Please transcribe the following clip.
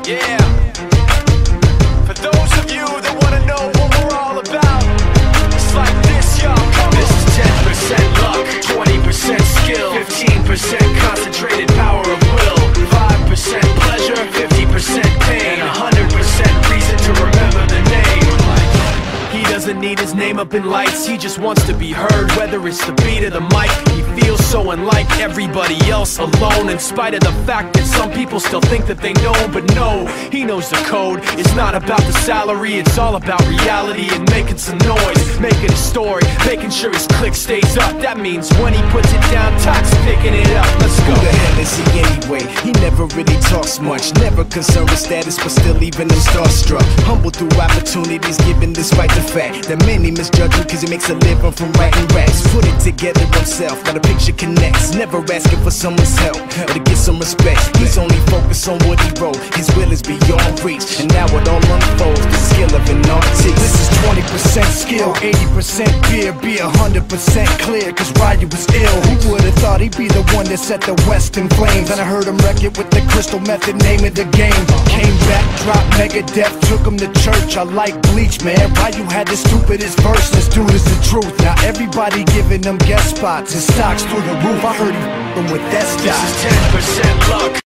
Yeah. For those of you that wanna know what we're all about, it's like this, y'all. This is 10% luck, 20% skill, 15% concentrated power of will, 5% pleasure, 50% pain, and 100% reason to remember the name. He doesn't need his name up in lights, he just wants to be heard, whether it's the beat or the mic. He feels so unlike everybody else, alone, in spite of the fact that some people still think that they know. But no, he knows the code. It's not about the salary, it's all about reality and making some noise, making a story, making sure his click stays up. That means when he puts it down, Tox picking it up. Let's go. Who the hell is he anyway? He never really talks much, never concerned with status, but still even him starstruck. Humble through opportunities given despite the fact that many misjudge him cause he makes a living from writing raps. Put it together himself, now the picture connects, never asking for someone's help or to get some respect. He's only focused on what he wrote, his will is beyond reach, and now it all unfolds, the skill of an artist. This is 20% skill, 80% fear, be 100% clear, cause Ryu was ill. Who would've thought he'd be the one that set the West in flames? And I heard him wreck it with the Crystal Method, name of the game. Came back, dropped Megadeth, took him to church. I like Bleach, man, Ryu had the stupidest verse, this dude is the truth. Now everybody giving them guest spots, his stocks through the roof. I heard he with that stock. This is 10% luck,